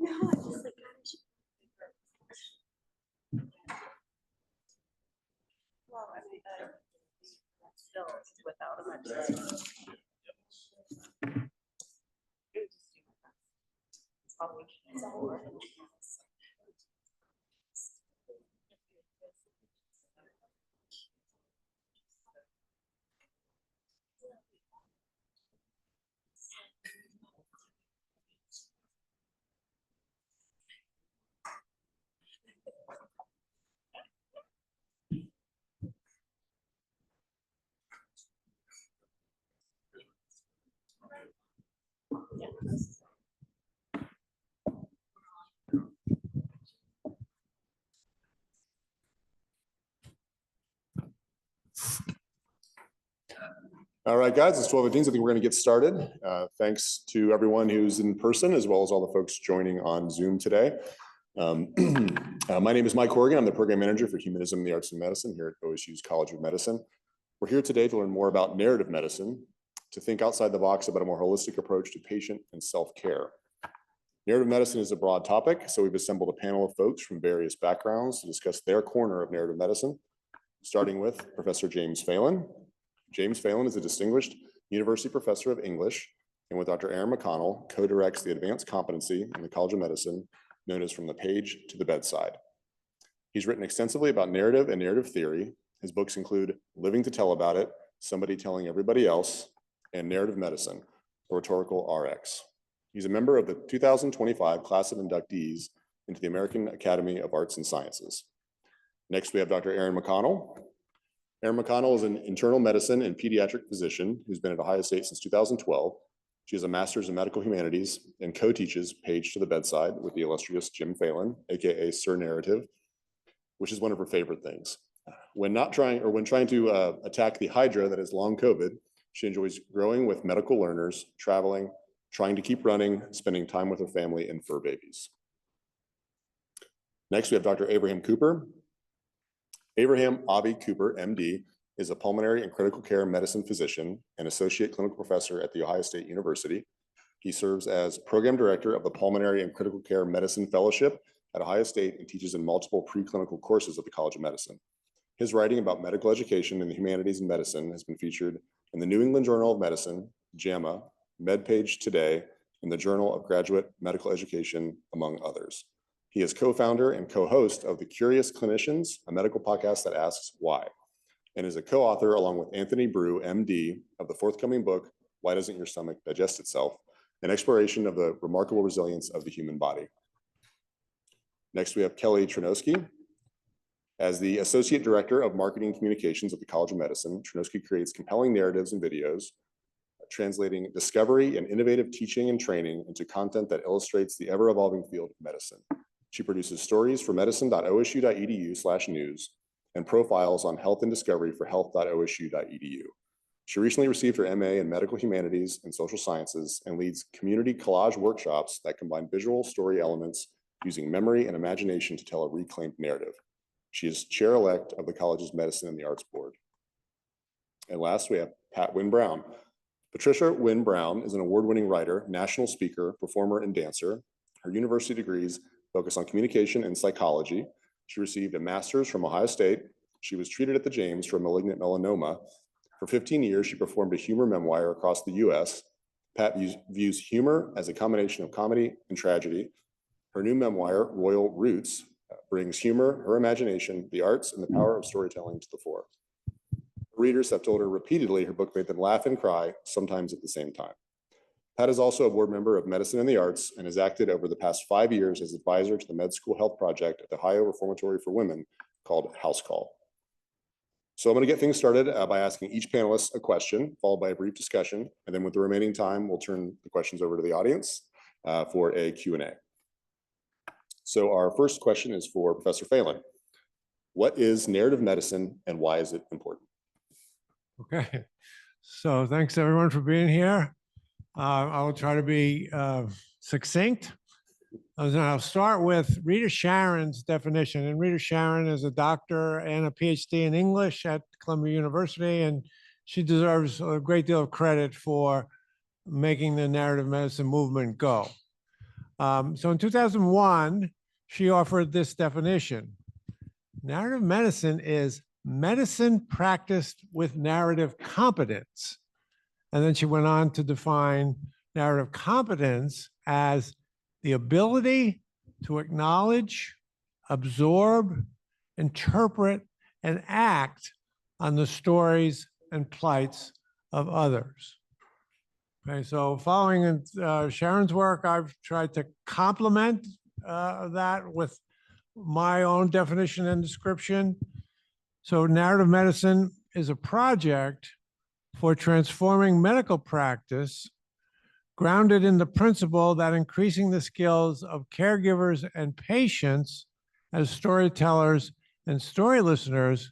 No, I just like kind of. Well, I mean, still without a bunch All right, guys, it's 12:15. I think we're going to get started. Thanks to everyone who's in person, as well as all the folks joining on Zoom today. My name is Mike Horgan. I'm the program manager for Humanism in the Arts and Medicine here at OSU's College of Medicine. We're here today to learn more about narrative medicine, to think outside the box about a more holistic approach to patient and self-care. Narrative medicine is a broad topic, so we've assembled a panel of folks from various backgrounds to discuss their corner of narrative medicine, starting with Professor James Phelan. James Phelan is a distinguished university professor of English, and with Dr. Aaron McConnell, co-directs the advanced competency in the College of Medicine known as From the Page to the Bedside. He's written extensively about narrative and narrative theory. His books include Living to Tell About It, Somebody Telling Everybody Else, and Narrative Medicine, a Rhetorical RX. He's a member of the 2025 class of inductees into the American Academy of Arts and Sciences. Next, we have Dr. Aaron McConnell. Aaron McConnell is an internal medicine and pediatric physician who's been at Ohio State since 2012. She has a master's in medical humanities and co-teaches Page to the Bedside with the illustrious Jim Phelan, aka Sir Narrative, which is one of her favorite things. When trying to attack the hydra that is long COVID, she enjoys growing with medical learners, traveling, trying to keep running, spending time with her family and fur babies. Next, we have Dr. Abraham Cooper. Abraham Avi Cooper, MD, is a pulmonary and critical care medicine physician and associate clinical professor at The Ohio State University. He serves as program director of the Pulmonary and Critical Care Medicine Fellowship at Ohio State and teaches in multiple preclinical courses at the College of Medicine. His writing about medical education in the humanities and medicine has been featured in the New England Journal of Medicine, JAMA, MedPage Today, and the Journal of Graduate Medical Education, among others. He is co-founder and co-host of The Curious Clinicians, a medical podcast that asks why, and is a co-author along with Anthony Brew, MD, of the forthcoming book, Why Doesn't Your Stomach Digest Itself? An exploration of the remarkable resilience of the human body. Next, we have Kelly Trinowski. As the Associate Director of Marketing Communications at the College of Medicine, Trinowski creates compelling narratives and videos, translating discovery and innovative teaching and training into content that illustrates the ever-evolving field of medicine. She produces stories for medicine.osu.edu/news and profiles on health and discovery for health.osu.edu. She recently received her MA in Medical Humanities and Social Sciences and leads community collage workshops that combine visual story elements using memory and imagination to tell a reclaimed narrative. She is chair-elect of the college's Medicine and the Arts Board. And last, we have Pat Wynne Brown. Patricia Wynne Brown is an award-winning writer, national speaker, performer, and dancer. Her university degrees focus on communication and psychology. She received a master's from Ohio State. She was treated at the James for malignant melanoma. For 15 years, she performed a humor memoir across the US. Pat views humor as a combination of comedy and tragedy. Her new memoir, Royal Roots, brings humor, her imagination, the arts, and the power of storytelling to the fore. Readers have told her repeatedly her book made them laugh and cry, sometimes at the same time. Pat is also a board member of Medicine and the Arts and has acted over the past 5 years as advisor to the Med School Health Project at the Ohio Reformatory for Women called House Call. So I'm going to get things started by asking each panelist a question, followed by a brief discussion, and then with the remaining time, we'll turn the questions over to the audience for a Q&A. So our first question is for Professor Phelan. What is narrative medicine and why is it important? Okay, so thanks everyone for being here. I will try to be succinct. I'll start with Rita Sharon's definition. And Rita Sharon is a doctor and a PhD in English at Columbia University, and she deserves a great deal of credit for making the narrative medicine movement go. So in 2001, she offered this definition. Narrative medicine is medicine practiced with narrative competence. And then she went on to define narrative competence as the ability to acknowledge, absorb, interpret, and act on the stories and plights of others. Okay, so following Sharon's work, I've tried to complement that with my own definition and description. So narrative medicine is a project for transforming medical practice grounded in the principle that increasing the skills of caregivers and patients as storytellers and story listeners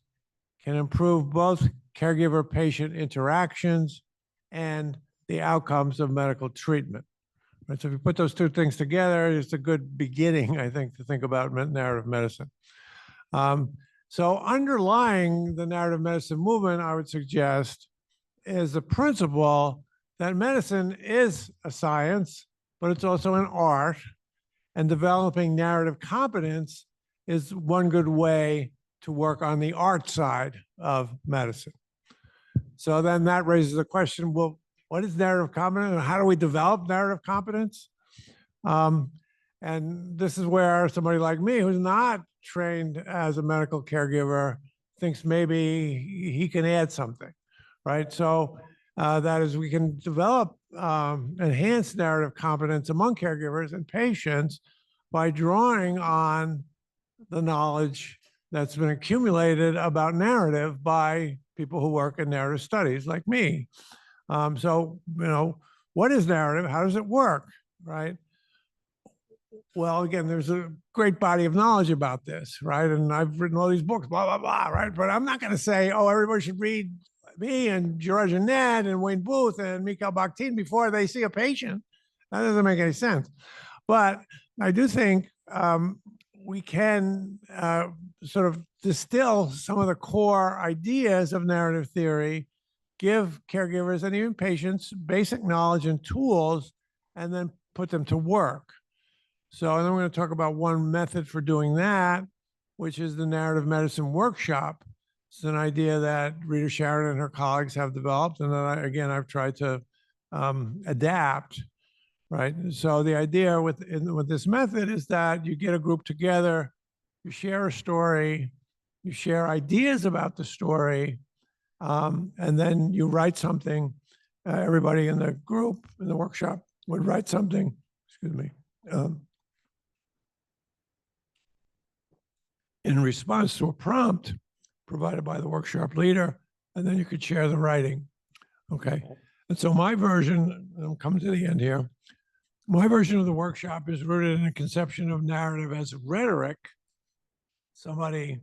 can improve both caregiver-patient interactions and the outcomes of medical treatment. Right, so if you put those two things together, it's a good beginning, I think, to think about narrative medicine. So underlying the narrative medicine movement, I would suggest, is the principle that medicine is a science, but it's also an art, and developing narrative competence is one good way to work on the art side of medicine. So then that raises the question, well, what is narrative competence and how do we develop narrative competence? And this is where somebody like me, who's not trained as a medical caregiver, thinks maybe he can add something, right? So that is, we can develop enhanced narrative competence among caregivers and patients by drawing on the knowledge that's been accumulated about narrative by people who work in narrative studies like me. So, what is narrative? How does it work, right? Well, again, there's a great body of knowledge about this, right? And I've written all these books, blah, blah, blah, right? But I'm not going to say, oh, everybody should read me and George and Ned and Wayne Booth and Mikhail Bakhtin before they see a patient. That doesn't make any sense. But I do think we can sort of distill some of the core ideas of narrative theory, give caregivers and even patients basic knowledge and tools, and then put them to work. So, and then we're going to talk about one method for doing that, which is the narrative medicine workshop. It's an idea that Rita Sharon and her colleagues have developed, and then I've tried to adapt, right? So the idea with this method is that you get a group together, you share a story, you share ideas about the story, and then you write something. Everybody in the group, in the workshop, would write something, excuse me, in response to a prompt provided by the workshop leader, and then you could share the writing, okay? And so my version, I'm coming to the end here, my version of the workshop is rooted in a conception of narrative as rhetoric, somebody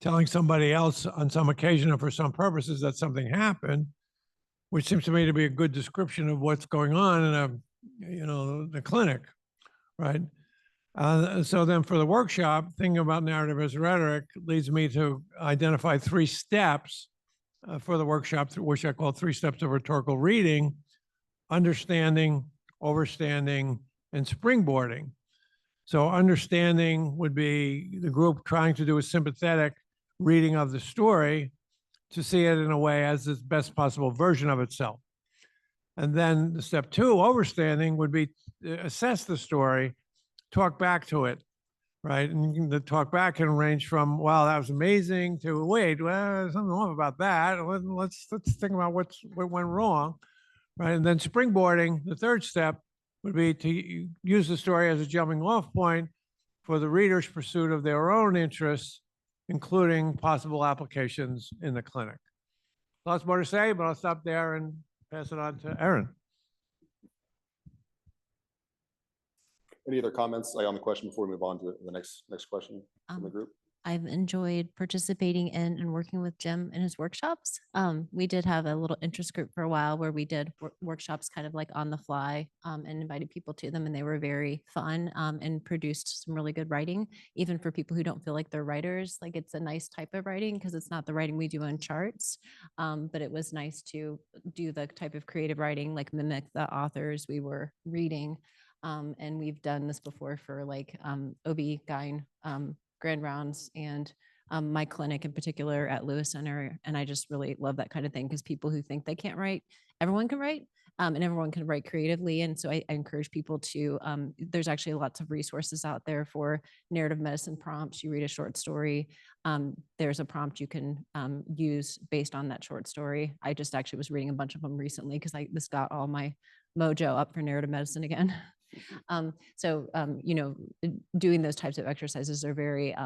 telling somebody else on some occasion or for some purposes that something happened, which seems to me to be a good description of what's going on in the clinic, right? So then for the workshop, thinking about narrative as rhetoric leads me to identify 3 steps for the workshop, which I call 3 steps of rhetorical reading: understanding, overstanding, and springboarding. So understanding would be the group trying to do a sympathetic reading of the story to see it in a way as the best possible version of itself. And then the step 2, overstanding, would be to assess the story, talk back to it, right? And the talk back can range from, wow, that was amazing, to, wait, well, there's something off about that. Let's think about what went wrong, right? And then springboarding, the 3rd step, would be to use the story as a jumping off point for the reader's pursuit of their own interests, including possible applications in the clinic. Lots more to say, but I'll stop there and pass it on to Erin. Any other comments on the question before we move on to the next question from the group? I've enjoyed participating in and working with Jim in his workshops. We did have a little interest group for a while where we did workshops kind of like on the fly, and invited people to them, and they were very fun, and produced some really good writing, even for people who don't feel like they're writers. Like, it's a nice type of writing because it's not the writing we do on charts, but it was nice to do the type of creative writing, like mimic the authors we were reading. And we've done this before for like OB-GYN grand rounds and my clinic in particular at Lewis Center. And I just really love that kind of thing because people who think they can't write, everyone can write. And everyone can write creatively. And so I encourage people to, there's actually lots of resources out there for narrative medicine prompts. You read a short story, there's a prompt you can use based on that short story. I just actually was reading a bunch of them recently because this got all my mojo up for narrative medicine again. You know, doing those types of exercises are very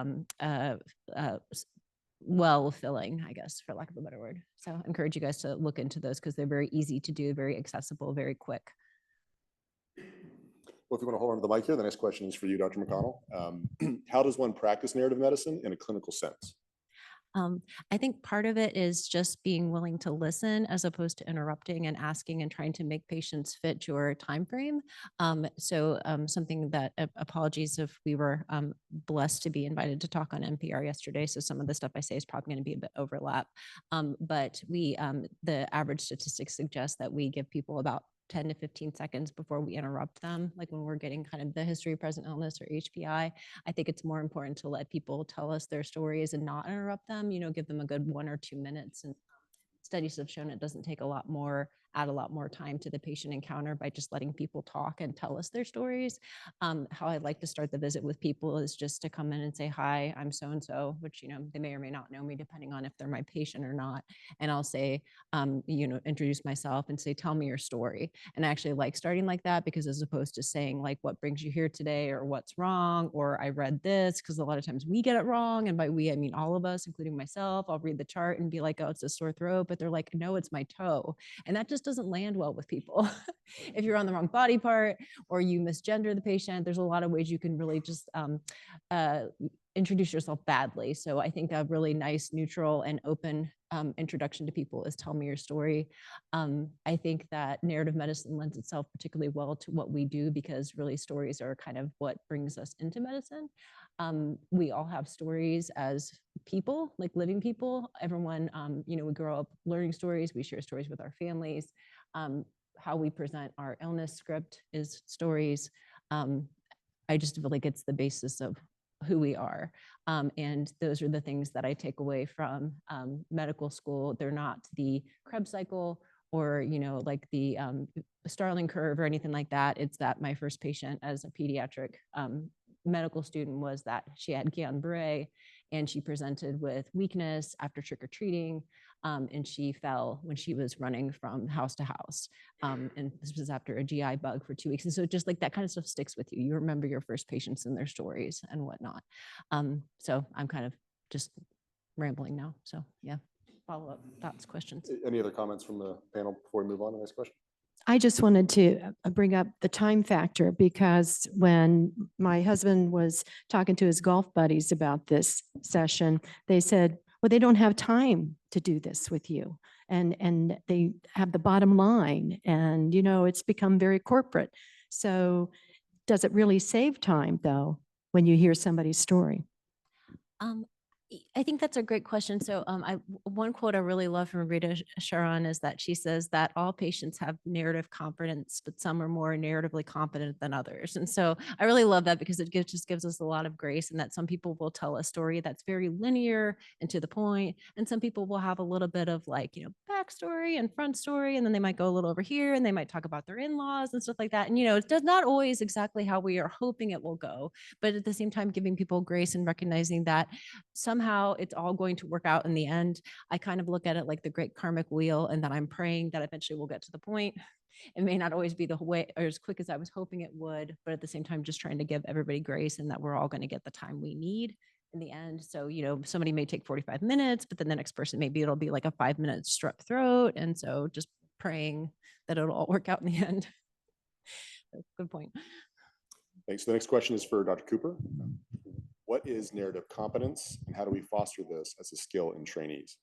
well filling, I guess, for lack of a better word. So I encourage you guys to look into those because they're very easy to do, very accessible, very quick. Well, if you want to hold on to the mic here, the next question is for you, Dr. McConnell. How does one practice narrative medicine in a clinical sense? I think part of it is just being willing to listen as opposed to interrupting and asking and trying to make patients fit your time frame. Something that apologies if we were blessed to be invited to talk on NPR yesterday. So some of the stuff I say is probably going to be a bit overlap. But the average statistics suggest that we give people about 10 to 15 seconds before we interrupt them. Like when we're getting kind of the history of present illness or HPI, I think it's more important to let people tell us their stories and not interrupt them, you know, give them a good 1 or 2 minutes. And studies have shown it doesn't take add a lot more time to the patient encounter by just letting people talk and tell us their stories. How I like to start the visit with people is just to come in and say, hi, I'm so-and-so, which, you know, they may or may not know me depending on if they're my patient or not. And I'll say, you know, introduce myself and say, tell me your story. And I actually like starting like that because as opposed to saying like, what brings you here today or what's wrong, or I read this, because a lot of times we get it wrong. And by we, I mean all of us, including myself. I'll read the chart and be like, oh, it's a sore throat, but they're like, no, it's my toe. And that just doesn't land well with people. If you're on the wrong body part or you misgender the patient, there's a lot of ways you can really just introduce yourself badly. So I think a really nice, neutral and open introduction to people is tell me your story. I think that narrative medicine lends itself particularly well to what we do because really stories are kind of what brings us into medicine. We all have stories as people, like living people. Everyone, you know, we grow up learning stories. We share stories with our families. How we present our illness script is stories. I just feel like it's the basis of who we are. And those are the things that I take away from medical school. They're not the Krebs cycle or, you know, like the Starling curve or anything like that. It's that my first patient as a pediatric medical student was that she had Guillain-Barré and she presented with weakness after trick-or-treating. And she fell when she was running from house to house. And this was after a GI bug for 2 weeks. And so just like that kind of stuff sticks with you. You remember your first patients and their stories and whatnot. So I'm kind of just rambling now. So yeah, follow-up thoughts, questions. Any other comments from the panel before we move on to the next question? I just wanted to bring up the time factor because when my husband was talking to his golf buddies about this session, they said, well, they don't have time to do this with you. And they have the bottom line and, you know, it's become very corporate. So does it really save time though, when you hear somebody's story? I think that's a great question. So one quote I really love from Rita Sharon is that she says that all patients have narrative competence, but some are more narratively competent than others. And so I really love that because it just gives us a lot of grace and that some people will tell a story that's very linear and to the point. And some people will have a little bit of like, you know, backstory and front story. And then they might go a little over here and they might talk about their in-laws and stuff like that. And, you know, it does not always exactly how we are hoping it will go, but at the same time, giving people grace and recognizing that somehow it's all going to work out in the end. I kind of look at it like the great karmic wheel and that I'm praying that eventually we'll get to the point. It may not always be the way or as quick as I was hoping it would, but at the same time, just trying to give everybody grace and that we're all going to get the time we need in the end. So, you know, somebody may take 45 minutes, but then the next person, maybe it'll be like a 5-minute strep throat. And so just praying that it'll all work out in the end. Good point. Thanks. The next question is for Dr. Cooper. What is narrative competence and how do we foster this as a skill in trainees?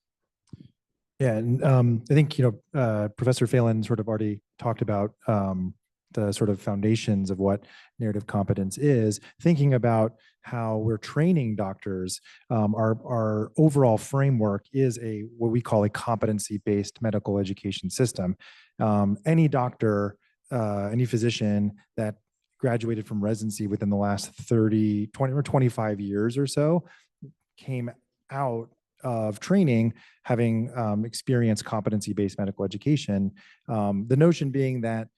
Yeah, and I think, you know, Professor Phelan sort of already talked about the sort of foundations of what narrative competence is, thinking about how we're training doctors. Our overall framework is what we call a competency-based medical education system. Any doctor, any physician that graduated from residency within the last 30, 20 or 25 years or so came out of training having experienced competency-based medical education. The notion being that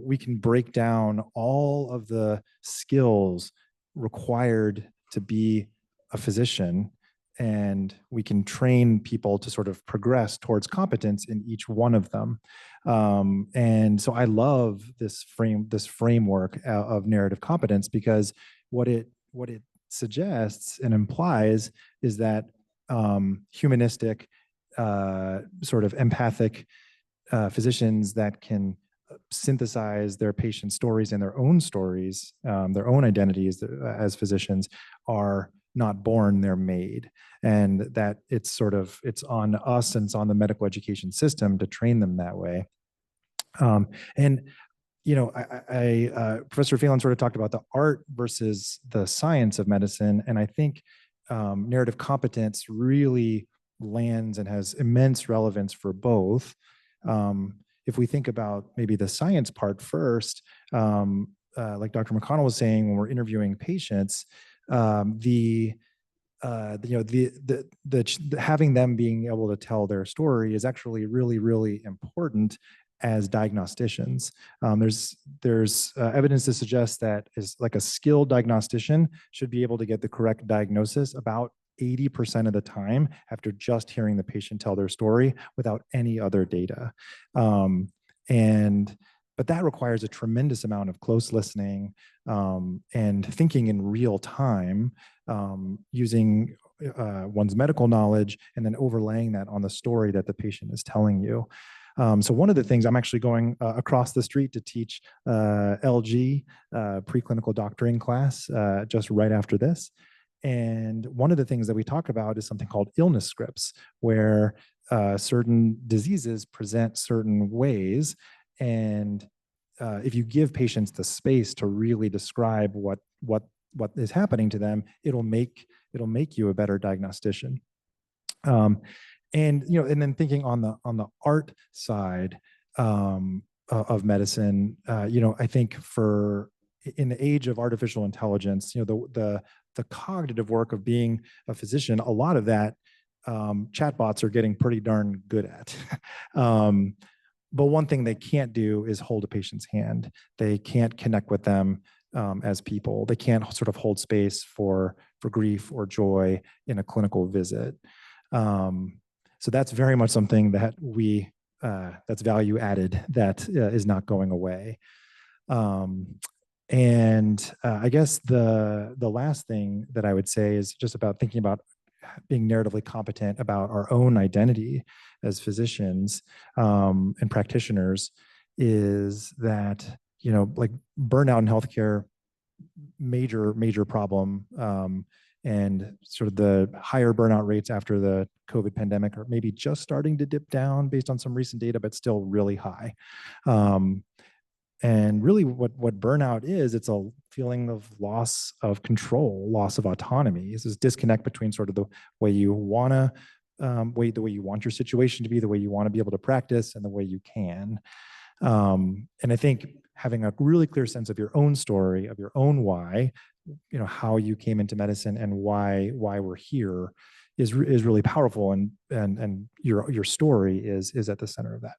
we can break down all of the skills required to be a physician, and we can train people to sort of progress towards competence in each one of them. And so I love this framework of narrative competence, because what it suggests and implies is that humanistic, sort of empathic physicians that can synthesize their patient stories and their own stories, their own identities as physicians, are not born, they're made. And that it's on us and it's on the medical education system to train them that way. And Professor Phelan sort of talked about the art versus the science of medicine. And I think narrative competence really lands and has immense relevance for both. If we think about maybe the science part first, like Dr. McConnell was saying, when we're interviewing patients, having them being able to tell their story is actually really, really important as diagnosticians. There's evidence to suggest that is like a skilled diagnostician should be able to get the correct diagnosis about 80% of the time after just hearing the patient tell their story without any other data. But that requires a tremendous amount of close listening and thinking in real time, using one's medical knowledge and then overlaying that on the story that the patient is telling you. So one of the things, I'm actually going across the street to teach LG, preclinical doctoring class, just right after this. And one of the things that we talk about is something called illness scripts, where certain diseases present certain ways. And if you give patients the space to really describe what is happening to them, it'll make you a better diagnostician. And then thinking on the art side of medicine, I think in the age of artificial intelligence, the cognitive work of being a physician, a lot of that chatbots are getting pretty darn good at. But one thing they can't do is hold a patient's hand. They can't connect with them as people. They can't sort of hold space for grief or joy in a clinical visit. So that's very much something that that's value added, that is not going away. And I guess the last thing that I would say is just about thinking about being narratively competent about our own identity as physicians and practitioners, is that, like burnout in healthcare, major problem. And sort of the higher burnout rates after the COVID pandemic are maybe just starting to dip down based on some recent data, but still really high. And really what burnout is, it's a feeling of loss of control, loss of autonomy. It's this disconnect between sort of the way you want to, the way you want your situation to be, the way you want to be able to practice, and the way you can. And I think having a really clear sense of your own story, of your own why, how you came into medicine and why we're here is really powerful. And your story is at the center of that.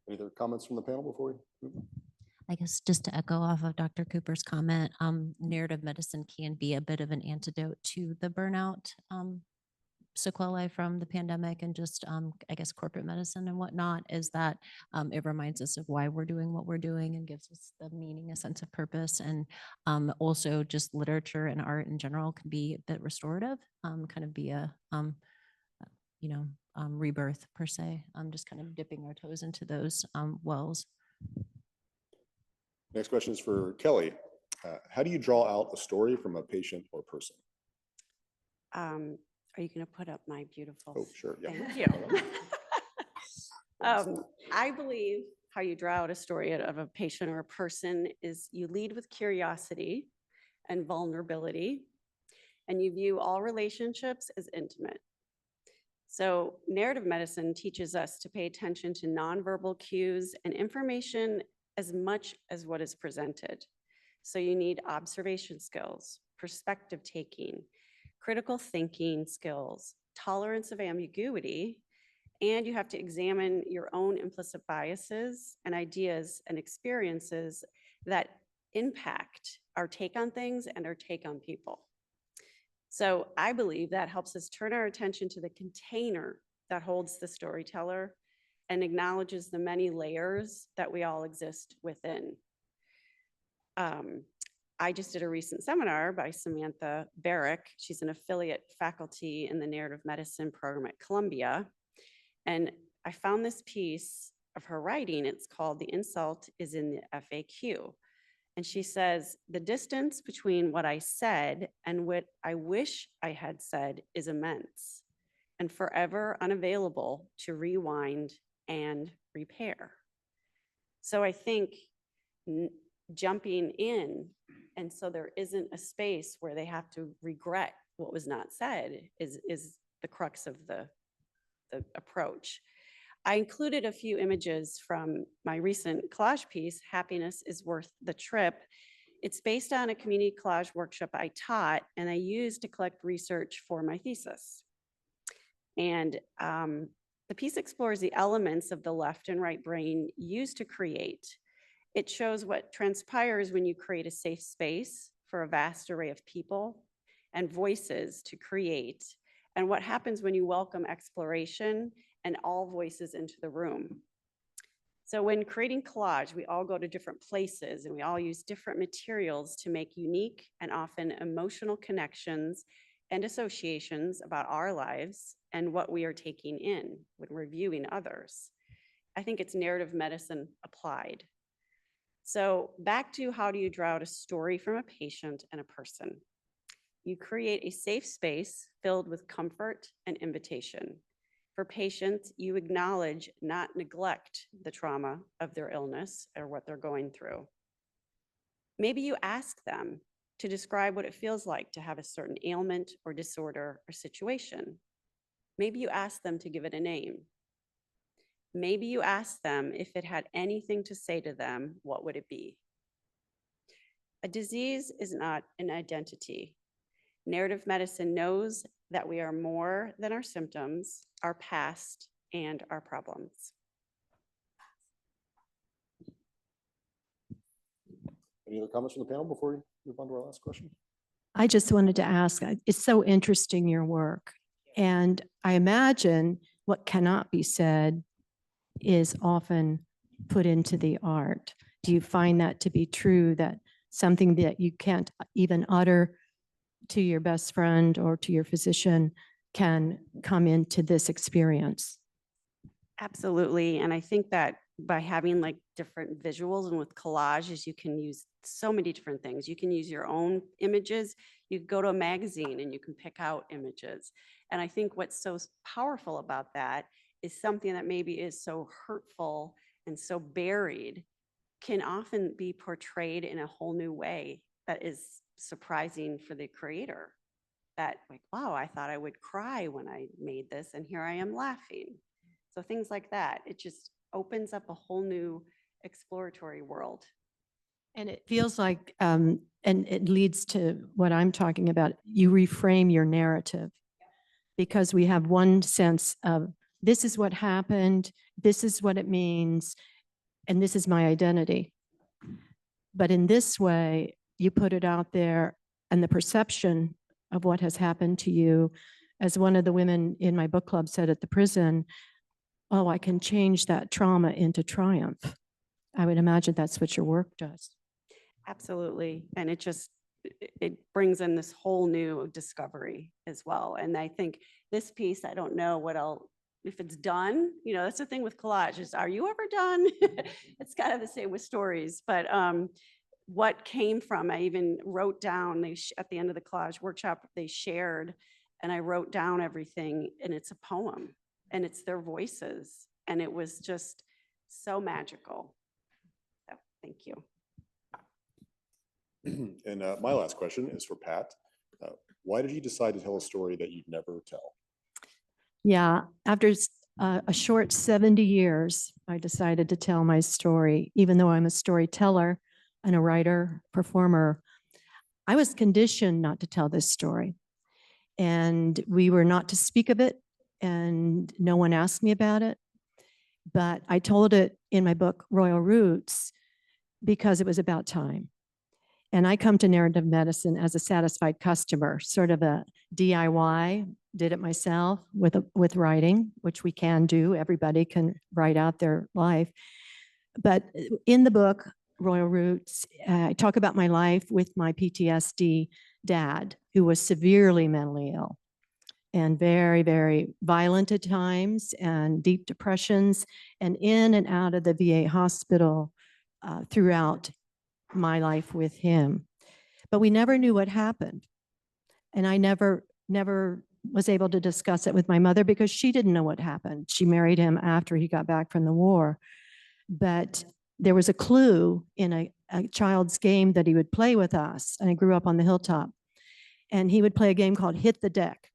Any other comments from the panel before we move on? I guess just to echo off of Dr. Cooper's comment, narrative medicine can be a bit of an antidote to the burnout sequelae from the pandemic and just, I guess, corporate medicine and whatnot, is that it reminds us of why we're doing what we're doing and gives us the meaning, a sense of purpose. And also just literature and art in general can be a bit restorative, kind of be a, rebirth per se. Just kind of dipping our toes into those wells. Next question is for Kelly. How do you draw out a story from a patient or person? Are you going to put up my beautiful? Oh, sure. Yeah. Thank you. I believe how you draw out a story of a patient or a person is you lead with curiosity and vulnerability, and you view all relationships as intimate. So narrative medicine teaches us to pay attention to nonverbal cues and information as much as what is presented. So you need observation skills, perspective taking, critical thinking skills, tolerance of ambiguity, and you have to examine your own implicit biases and ideas and experiences that impact our take on things and our take on people. So I believe that helps us turn our attention to the container that holds the storyteller and acknowledges the many layers that we all exist within. I just did a recent seminar by Samantha Barrick. She's an affiliate faculty in the narrative medicine program at Columbia. And I found this piece of her writing. It's called "The Insult is in the FAQ." And she says, the distance between what I said and what I wish I had said is immense and forever unavailable to rewind and repair. So I think jumping in, and so there isn't a space where they have to regret what was not said is the crux of the approach. I included a few images from my recent collage piece, "Happiness is Worth the Trip." It's based on a community collage workshop I taught and I used to collect research for my thesis. And the piece explores the elements of the left and right brain used to create. It shows what transpires when you create a safe space for a vast array of people and voices to create, and what happens when you welcome exploration and all voices into the room. So when creating collage, we all go to different places and we all use different materials to make unique and often emotional connections and associations about our lives and what we are taking in when reviewing others. I think it's narrative medicine applied. So back to, how do you draw out a story from a patient and a person? You create a safe space filled with comfort and invitation. For patients, you acknowledge, not neglect, the trauma of their illness or what they're going through. Maybe you ask them to describe what it feels like to have a certain ailment or disorder or situation. Maybe you ask them to give it a name. Maybe you ask them if it had anything to say to them, what would it be? A disease is not an identity. Narrative medicine knows that we are more than our symptoms, our past, and our problems. Any other comments from the panel before we move on to our last question? I just wanted to ask, it's so interesting, your work. And I imagine what cannot be said is often put into the art. Do you find that to be true, that something that you can't even utter to your best friend or to your physician can come into this experience? Absolutely. And I think that by having like different visuals and with collages, you can use so many different things. You can use your own images. You go to a magazine and you can pick out images. And I think what's so powerful about that is something that maybe is so hurtful and so buried can often be portrayed in a whole new way that is surprising for the creator. That like, wow, I thought I would cry when I made this and here I am laughing. So things like that, it just opens up a whole new exploratory world. And it feels like, and it leads to what I'm talking about, you reframe your narrative, because we have one sense of, this is what happened, this is what it means, and this is my identity. But in this way, you put it out there, and the perception of what has happened to you, as one of the women in my book club said at the prison, oh, I can change that trauma into triumph. I would imagine that's what your work does. Absolutely. And it brings in this whole new discovery as well. And I think this piece, I don't know what else, if it's done, you know, that's the thing with collage is, are you ever done? It's kind of the same with stories, but what came from, I even wrote down, at the end of the collage workshop, they shared, and I wrote down everything, and it's a poem, and it's their voices, and it was just so magical. So, thank you. And my last question is for Pat. Why did you decide to tell a story that you'd never tell? Yeah, after a short 70 years, I decided to tell my story. Even though I'm a storyteller and a writer, performer, I was conditioned not to tell this story. And we were not to speak of it, and no one asked me about it. But I told it in my book, Royal Roots, because it was about time. And I come to narrative medicine as a satisfied customer, sort of a DIY, did it myself with writing, which we can do. Everybody can write out their life. But in the book, Royal Roots, I talk about my life with my PTSD dad, who was severely mentally ill and very, very violent at times and deep depressions and in and out of the VA hospital throughout my life with him. But we never knew what happened. And I never was able to discuss it with my mother because she didn't know what happened. She married him after he got back from the war. But there was a clue in a child's game that he would play with us. And I grew up on the hilltop. And he would play a game called Hit the Deck.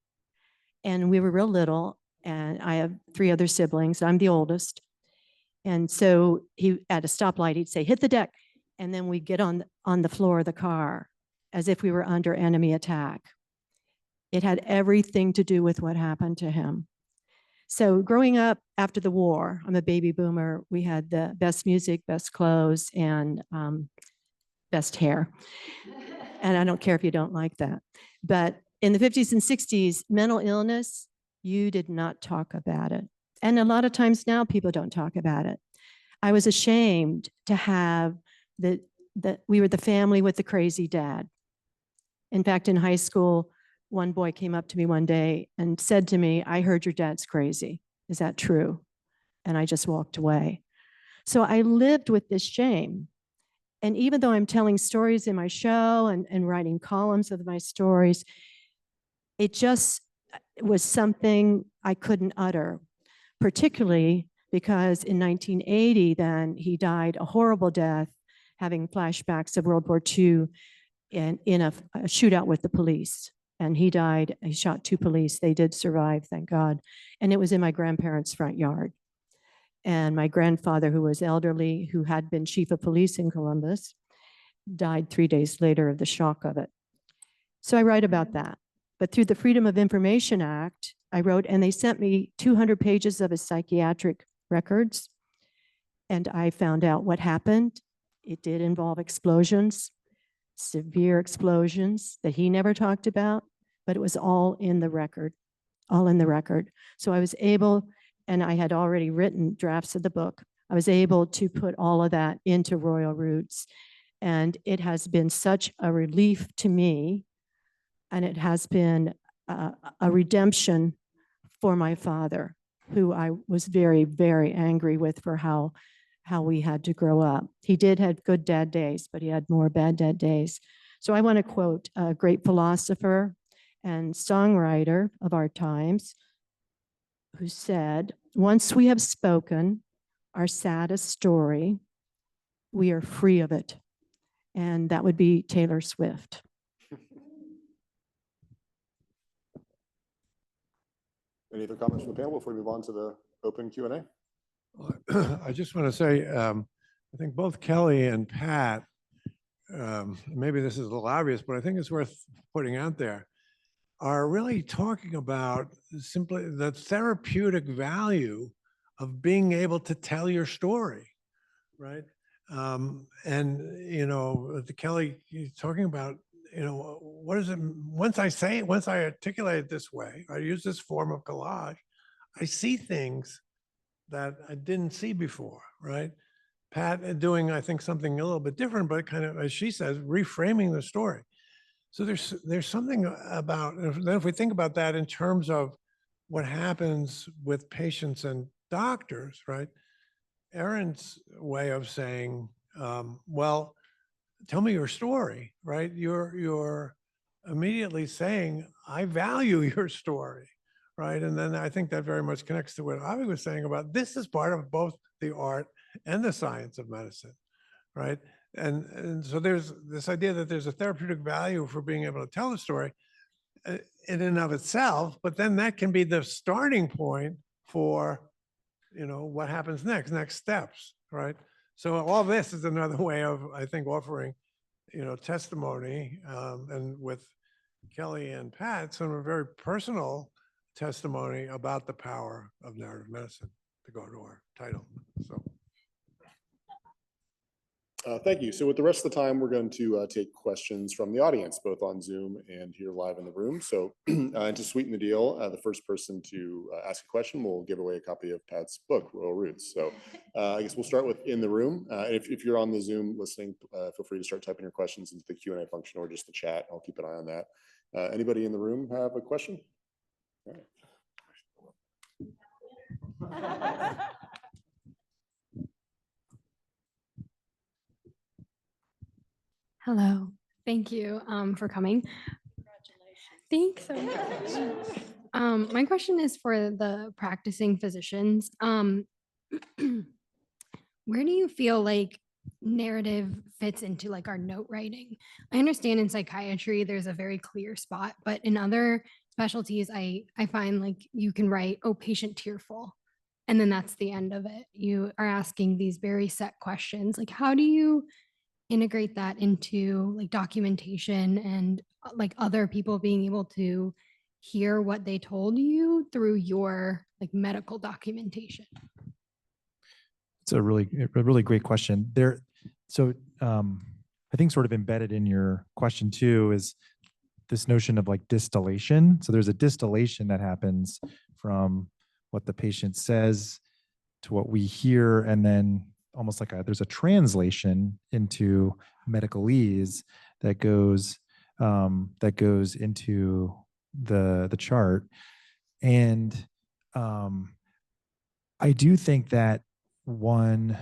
And we were real little. And I have 3 other siblings. I'm the oldest. And so he, at a stoplight, he'd say, hit the deck. And then we'd get on the floor of the car as if we were under enemy attack. It had everything to do with what happened to him. So growing up after the war, I'm a baby boomer. We had the best music, best clothes, and best hair. And I don't care if you don't like that. But in the 50s and 60s, mental illness, you did not talk about it. And a lot of times now people don't talk about it. I was ashamed to have we were the family with the crazy dad. In fact, in high school, one boy came up to me one day and said to me, I heard your dad's crazy. Is that true? And I just walked away. So I lived with this shame. And even though I'm telling stories in my show and writing columns of my stories, it just was something I couldn't utter, particularly because in 1980, then he died a horrible death, having flashbacks of World War II in a shootout with the police. And he died, he shot 2 police. They did survive, thank God. And it was in my grandparents' front yard. And my grandfather, who was elderly, who had been chief of police in Columbus, died 3 days later of the shock of it. So I write about that. But through the Freedom of Information Act, I wrote, and they sent me 200 pages of his psychiatric records. And I found out what happened. It did involve explosions, severe explosions that he never talked about, but it was all in the record, all in the record. So I was able, and I had already written drafts of the book. I was able to put all of that into Royal Roots. And it has been such a relief to me. And it has been a redemption for my father, who I was very, very angry with for how we had to grow up. He did have good dad days, but he had more bad dad days. So I want to quote a great philosopher and songwriter of our times who said, once we have spoken our saddest story, we are free of it. And that would be Taylor Swift. Any other comments from the panel before we move on to the open Q&A? I just want to say, I think both Kelly and Pat, maybe this is a little obvious, but I think it's worth putting out there, are really talking about simply the therapeutic value of being able to tell your story, right? And, you know, the Kelly talking about, you know, what is it? Once I articulate it this way, I use this form of collage, I see things that I didn't see before, right? Pat doing, I think, something a little bit different, but kind of, as she says, reframing the story. So there's something about, then if we think about that in terms of what happens with patients and doctors, right? Erin's way of saying, well, tell me your story, right? You're immediately saying, I value your story, right? And then I think that very much connects to what Avi was saying about this is part of both the art and the science of medicine, right? And so there's this idea that there's a therapeutic value for being able to tell a story. in and of itself, but then that can be the starting point for, what happens next steps, right? So all this is another way of, I think, offering, testimony, and with Kelly and Pat, some very personal testimony about the power of narrative medicine to go to our title. So. Thank you. So with the rest of the time, we're going to take questions from the audience, both on Zoom and here live in the room. So and to sweeten the deal, the first person to ask a question will give away a copy of Pat's book, Royal Roots. So I guess we'll start with in the room. If you're on the Zoom listening, feel free to start typing your questions into the Q&A function or just the chat. I'll keep an eye on that. Anybody in the room have a question? All right. Hello, thank you for coming. Thanks so much. My question is for the practicing physicians. Where do you feel like narrative fits into like our note writing? I understand in psychiatry there's a very clear spot, but in other specialties, I find like you can write, oh, patient tearful, and then that's the end of it. You are asking these very set questions. Like, how do you integrate that into like documentation and like other people being able to hear what they told you through your like medical documentation? It's a really great question there. So I think sort of embedded in your question too is this notion of like distillation. So there's a distillation that happens from what the patient says to what we hear, and then almost like there's a translation into medicalese that goes into the chart. And I do think that one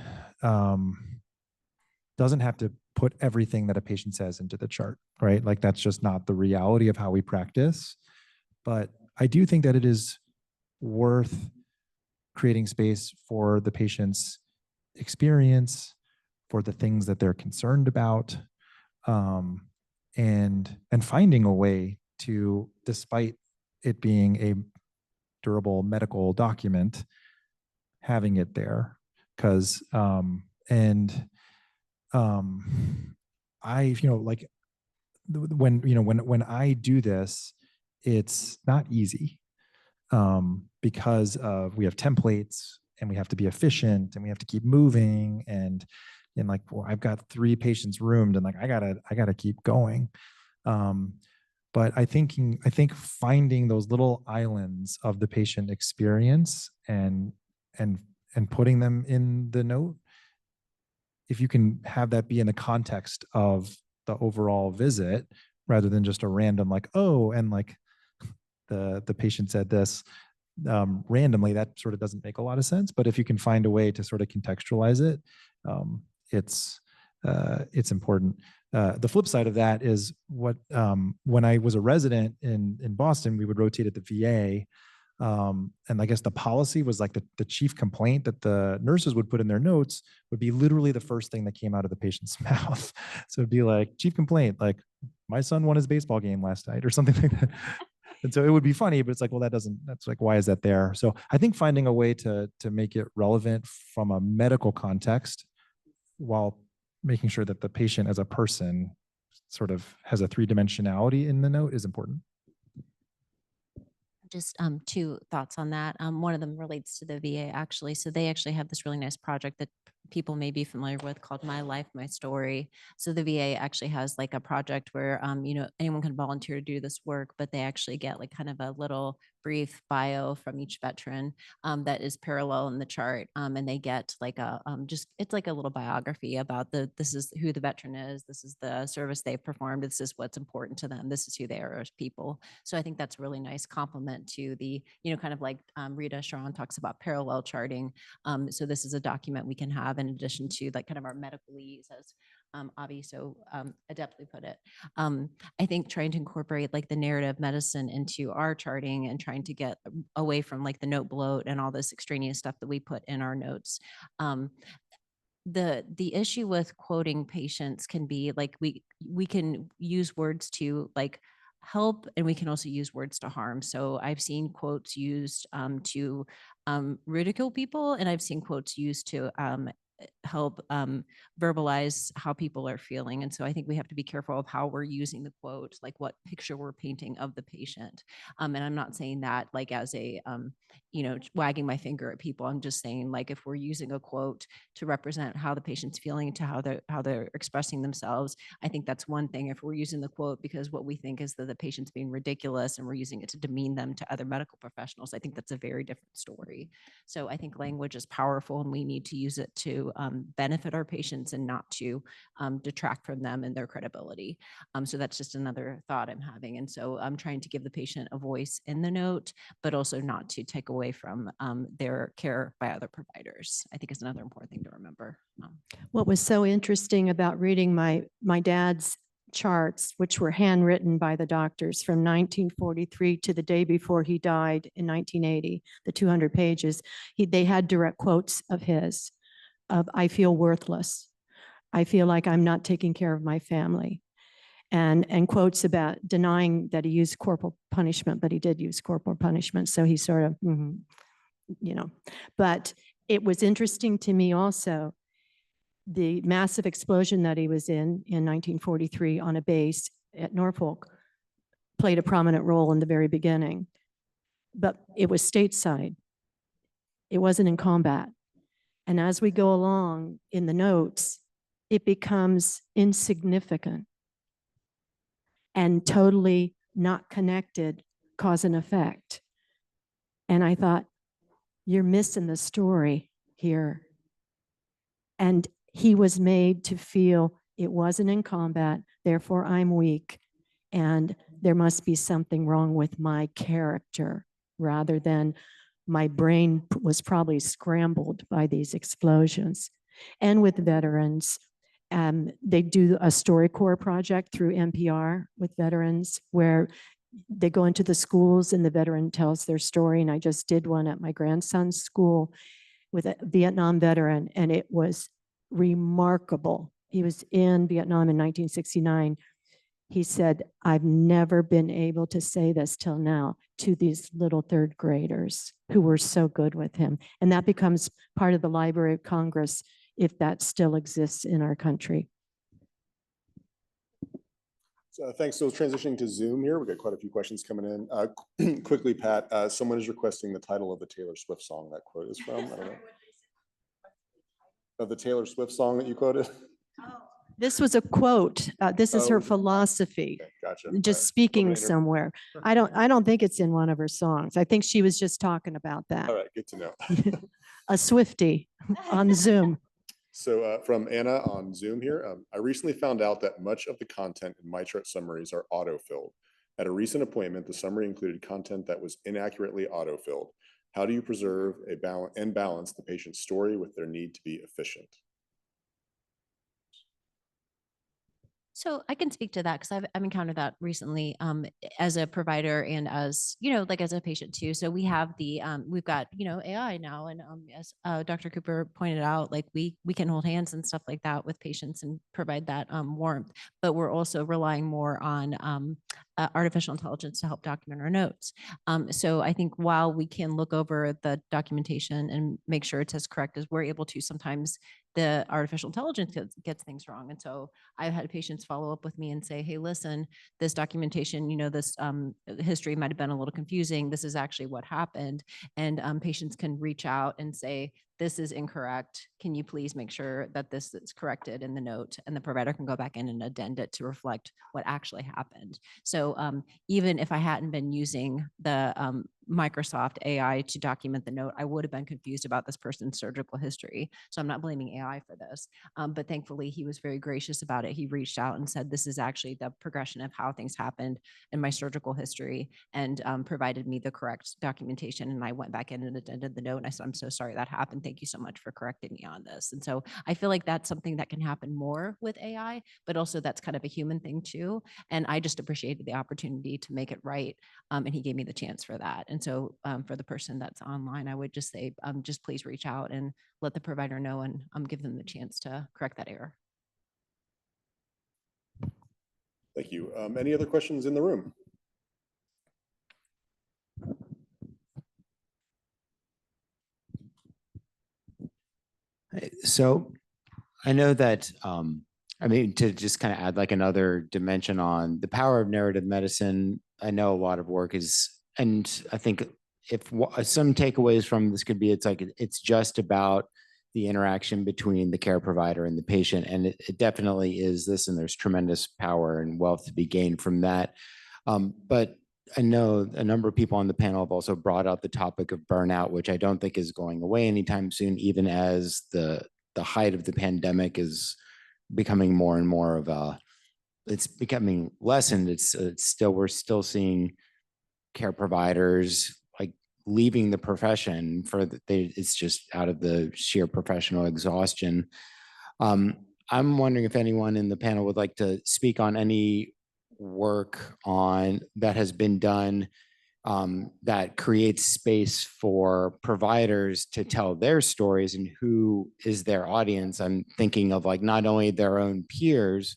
doesn't have to put everything that a patient says into the chart, right? Like that's just not the reality of how we practice. But I do think that it is worth creating space for the patient's experience, for the things that they're concerned about, and finding a way to, despite it being a durable medical document, having it there. Because I, like when I do this, it's not easy, because we have templates and we have to be efficient and we have to keep moving, and like, well, I've got 3 patients roomed and like I gotta keep going. But I think finding those little islands of the patient experience and putting them in the note, if you can have that be in the context of the overall visit rather than just a random like, oh, and like the patient said this randomly, that sort of doesn't make a lot of sense. But if you can find a way to sort of contextualize it, it's important. The flip side of that is when I was a resident in Boston, we would rotate at the VA. And I guess the policy was like the chief complaint that the nurses would put in their notes would be literally the first thing that came out of the patient's mouth. So it'd be like, chief complaint, like, my son won his baseball game last night or something like that. And so it would be funny, but it's like, well, that's like, why is that there? So I think finding a way to make it relevant from a medical context while making sure that the patient as a person sort of has a 3-dimensionality in the note is important. Just 2 thoughts on that. One of them relates to the VA actually. So they actually have this really nice project that people may be familiar with called My Life, My Story. So the VA actually has like a project where, anyone can volunteer to do this work, but they actually get like kind of a little brief bio from each veteran that is parallel in the chart. And they get like it's like a little biography about this is who the veteran is. This is the service they've performed. This is what's important to them. This is who they are as people. So I think that's a really nice complement to the, kind of like Rita Sharon talks about parallel charting. So this is a document we can have in addition to like kind of our medicalese, as Avi so adeptly put it. I think trying to incorporate like the narrative medicine into our charting and trying to get away from like the note bloat and all this extraneous stuff that we put in our notes. The issue with quoting patients can be like we can use words to like help, and we can also use words to harm. So I've seen quotes used to ridicule people, and I've seen quotes used to help verbalize how people are feeling. And so I think we have to be careful of how we're using the quote, like what picture we're painting of the patient. And I'm not saying that like as a, wagging my finger at people. I'm just saying, like, if we're using a quote to represent how the patient's feeling, to how they're expressing themselves, I think that's one thing. If we're using the quote because what we think is that the patient's being ridiculous and we're using it to demean them to other medical professionals, I think that's a very different story. So I think language is powerful, and we need to use it to benefit our patients and not to detract from them and their credibility. So that's just another thought I'm having. And so I'm trying to give the patient a voice in the note, but also not to take away from their care by other providers. I think is another important thing to remember. What was so interesting about reading my dad's charts, which were handwritten by the doctors from 1943 to the day before he died in 1980, the 200 pages, they had direct quotes of his, of "I feel worthless. I feel like I'm not taking care of my family." And quotes about denying that he used corporal punishment, but he did use corporal punishment. So he sort of, but it was interesting to me also, the massive explosion that he was in 1943 on a base at Norfolk played a prominent role in the very beginning, but it was stateside. It wasn't in combat. And as we go along in the notes, it becomes insignificant and totally not connected, cause and effect. And I thought, you're missing the story here. And he was made to feel it wasn't in combat, therefore I'm weak, and there must be something wrong with my character, rather than my brain was probably scrambled by these explosions. And with veterans, they do a StoryCorps project through NPR with veterans, where they go into the schools and the veteran tells their story. And I just did one at my grandson's school with a Vietnam veteran, and it was remarkable. He was in Vietnam in 1969. He said, "I've never been able to say this till now to these little third graders who were so good with him." And that becomes part of the Library of Congress, if that still exists in our country. So thanks. So transitioning to Zoom here, we've got quite a few questions coming in. Quickly, Pat, someone is requesting the title of the Taylor Swift song that quote is from. I don't know. Of the Taylor Swift song that you quoted? This was a quote. This is her Oh, philosophy. okay, gotcha. Just All right. speaking Okay, somewhere. I don't think it's in one of her songs. I think she was just talking about that. All right, good to know. A Swiftie on Zoom. So from Anna on Zoom here, I recently found out that much of the content in my chart summaries are autofilled. At a recent appointment, the summary included content that was inaccurately autofilled. How do you preserve and balance the patient's story with their need to be efficient? So I can speak to that because I've encountered that recently as a provider and as, like as a patient too. So we have we've got, AI now. And as Dr. Cooper pointed out, like we can hold hands and stuff like that with patients and provide that warmth, but we're also relying more on artificial intelligence to help document our notes. So I think while we can look over the documentation and make sure it's as correct as we're able to, sometimes the artificial intelligence gets things wrong. And so I've had patients follow up with me and say, "Hey, listen, this documentation, this history might have been a little confusing. This is actually what happened." And patients can reach out and say, "This is incorrect. Can you please make sure that this is corrected in the note?" And the provider can go back in and addend it to reflect what actually happened. So even if I hadn't been using the Microsoft AI to document the note, I would have been confused about this person's surgical history. So I'm not blaming AI for this. But thankfully, he was very gracious about it. He reached out and said, "This is actually the progression of how things happened in my surgical history," and provided me the correct documentation. And I went back in and addended the note. And I said, "I'm so sorry that happened. Thank you so much for correcting me on this." And so I feel like that's something that can happen more with AI, but also that's kind of a human thing too. And I just appreciated the opportunity to make it right. And he gave me the chance for that. And so for the person that's online, I would just say, just please reach out and let the provider know and give them the chance to correct that error. Thank you. Any other questions in the room? So I know that, I mean, to just kind of add like another dimension on the power of narrative medicine, I know a lot of work is, and I think if some takeaways from this could be, it's like, it's just about the interaction between the care provider and the patient. And it definitely is this, and there's tremendous power and wealth to be gained from that. But I know a number of people on the panel have also brought out the topic of burnout, which I don't think is going away anytime soon, even as the height of the pandemic is becoming more and more of a, it's becoming lessened. It's still, we're still seeing care providers like leaving the profession for it's just out of the sheer professional exhaustion. I'm wondering if anyone in the panel would like to speak on any work on that has been done that creates space for providers to tell their stories and who is their audience. I'm thinking of like not only their own peers,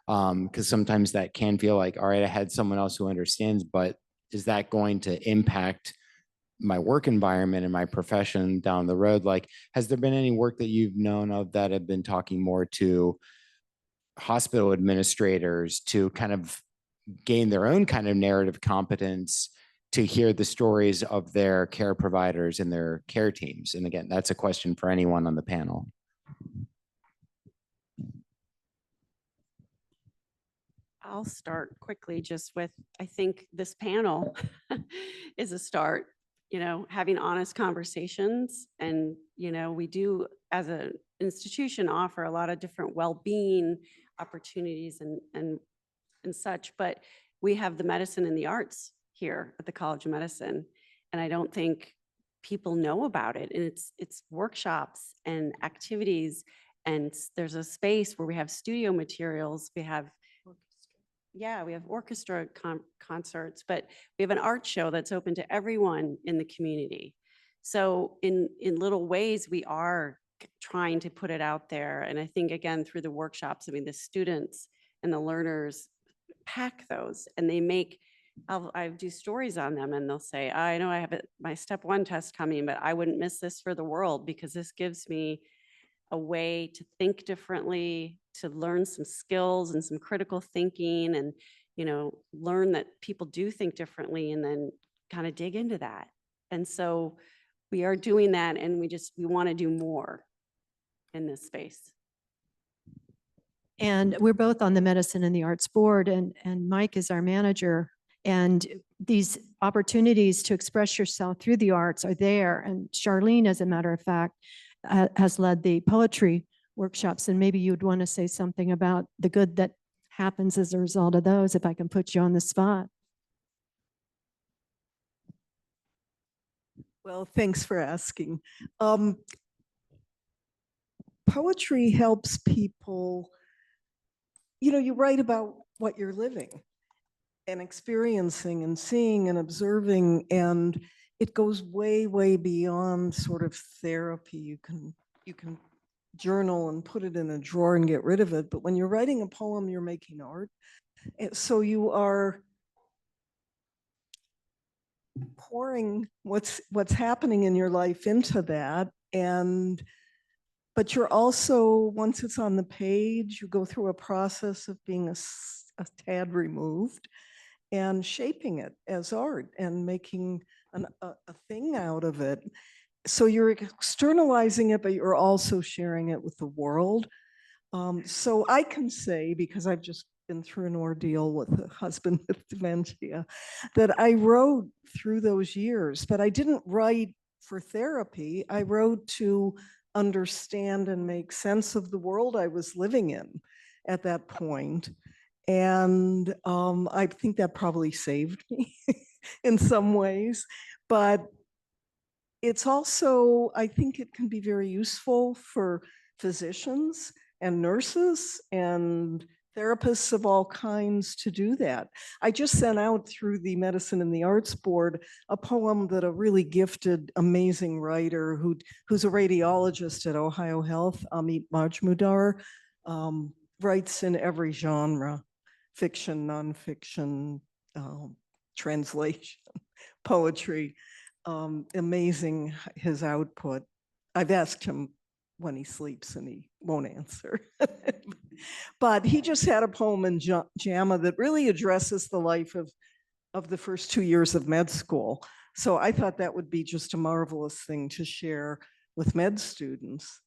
because sometimes that can feel like, all right, I had someone else who understands, but is that going to impact my work environment and my profession down the road? Like, has there been any work that you've known of that have been talking more to hospital administrators to kind of gain their own kind of narrative competence to hear the stories of their care providers and their care teams? And again, that's a question for anyone on the panel. I'll start quickly just with, I think this panel is a start, having honest conversations. And, we do as an institution offer a lot of different well-being opportunities and such, but we have the medicine and the arts here at the College of Medicine. And I don't think people know about it. And it's workshops and activities. And there's a space where we have studio materials. We have orchestra concerts, but we have an art show that's open to everyone in the community. So in little ways, we are trying to put it out there. And I think, again, through the workshops, I mean, the students and the learners pack those, and they make, I do stories on them, and they'll say, I know I have my step 1 test coming, but I wouldn't miss this for the world, because this gives me a way to think differently, to learn some skills and some critical thinking, and learn that people do think differently, and then kind of dig into that. And so we are doing that, and we want to do more in this space. And we're both on the Medicine and the Arts Board, and Mike is our manager. And these opportunities to express yourself through the arts are there. And Charlene, as a matter of fact, has led the poetry workshops. And maybe you'd want to say something about the good that happens as a result of those, if I can put you on the spot. Well, thanks for asking. Poetry helps people, you write about what you're living and experiencing and seeing and observing, and it goes way, way beyond sort of therapy. You can journal and put it in a drawer and get rid of it, but when you're writing a poem, you're making art. And so you are pouring what's happening in your life into that, but you're also, once it's on the page, you go through a process of being a tad removed and shaping it as art and making a thing out of it. So you're externalizing it, but you're also sharing it with the world. So I can say, because I've just been through an ordeal with a husband with dementia, that I wrote through those years, but I didn't write for therapy. I wrote to understand and make sense of the world I was living in at that point. And I think that probably saved me in some ways, but it's also, I think it can be very useful for physicians and nurses and therapists of all kinds to do that. I just sent out through the Medicine and the Arts Board a poem that a really gifted, amazing writer who's a radiologist at Ohio Health, Amit Majmudar, writes in every genre: fiction, nonfiction, translation, poetry. Amazing, his output. I've asked him when he sleeps and he won't answer. But he just had a poem in JAMA that really addresses the life of the first 2 years of med school. So I thought that would be just a marvelous thing to share with med students.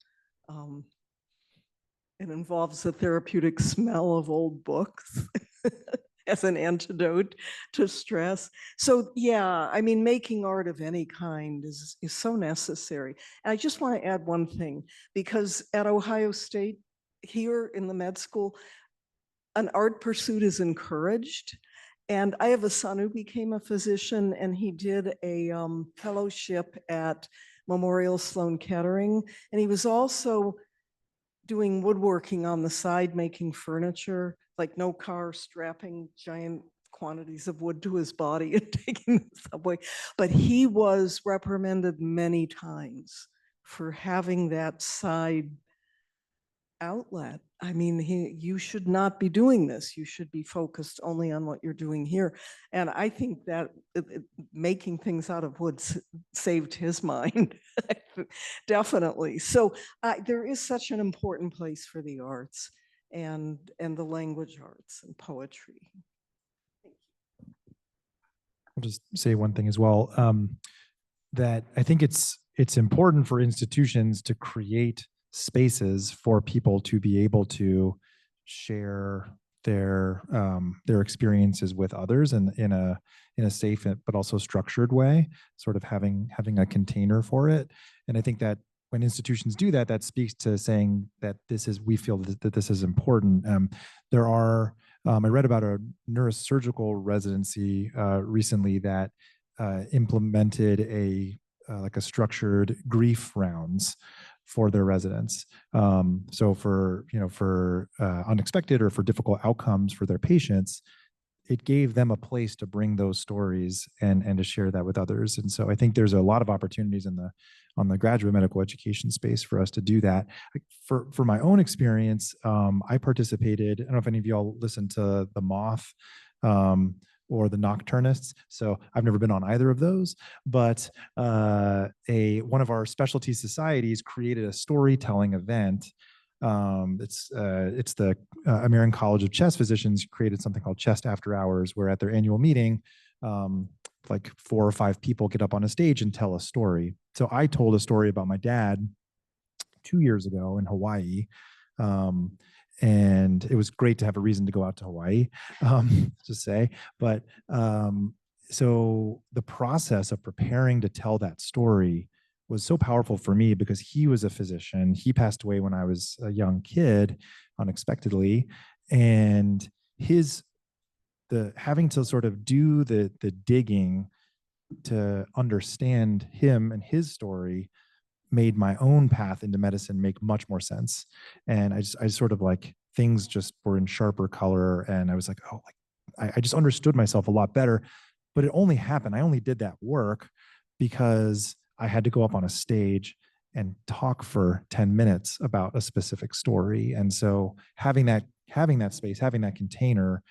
It involves the therapeutic smell of old books as an antidote to stress. So yeah, I mean, making art of any kind is so necessary. And I just want to add one thing, because at Ohio State, here in the med school, an art pursuit is encouraged. And I have a son who became a physician, and he did a fellowship at Memorial Sloan Kettering. And he was also doing woodworking on the side, making furniture, like no car, strapping giant quantities of wood to his body and taking the subway. But he was reprimanded many times for having that side outlet. I mean, you should not be doing this. You should be focused only on what you're doing here. And I think that making things out of wood saved his mind, definitely. So there is such an important place for the arts and the language arts and poetry. I'll just say one thing as well, that I think it's important for institutions to create spaces for people to be able to share their experiences with others and in a safe but also structured way, sort of having a container for it. And I think that when institutions do that, that speaks to saying that we feel that this is important. There are, I read about a neurosurgical residency recently that implemented like a structured grief rounds for their residents. So for unexpected or for difficult outcomes for their patients, it gave them a place to bring those stories and to share that with others. And so I think there's a lot of opportunities on the graduate medical education space for us to do that. For my own experience, I participated, I don't know if any of y'all listened to The Moth or the Nocturnists. So I've never been on either of those, but one of our specialty societies created a storytelling event. It's the American College of Chest Physicians created something called Chest After Hours, where at their annual meeting, like 4 or 5 people get up on a stage and tell a story. So I told a story about my dad 2 years ago in Hawaii. And it was great to have a reason to go out to Hawaii, to say. But so the process of preparing to tell that story was so powerful for me, because he was a physician. He passed away when I was a young kid, unexpectedly. And having to sort of do the digging to understand him and his story made my own path into medicine make much more sense. And I sort of like, things just were in sharper color. And I was like, oh, like I just understood myself a lot better. But it only happened, I only did that work because I had to go up on a stage and talk for 10 minutes about a specific story. And so having that space, having that container,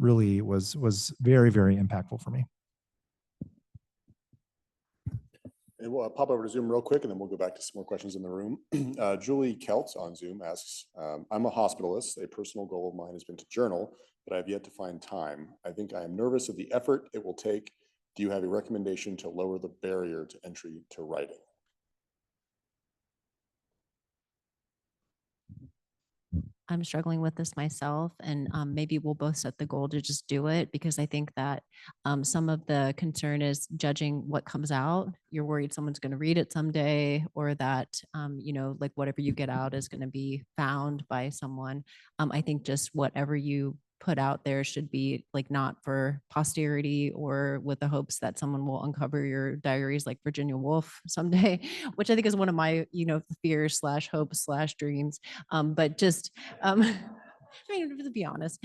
really was very, very impactful for me. And we'll pop over to Zoom real quick, and then we'll go back to some more questions in the room. Julie Kelt on Zoom asks, I'm a hospitalist. A personal goal of mine has been to journal, but I've yet to find time. I think I am nervous of the effort it will take. Do you have a recommendation to lower the barrier to entry to writing? I'm struggling with this myself, and maybe we'll both set the goal to just do it, because I think that some of the concern is judging what comes out. You're worried someone's going to read it someday, or that, like whatever you get out is going to be found by someone. I think just whatever you put out there should be like not for posterity or with the hopes that someone will uncover your diaries like Virginia Woolf someday, which I think is one of my, fears / hopes / dreams. But just, I mean, to be honest.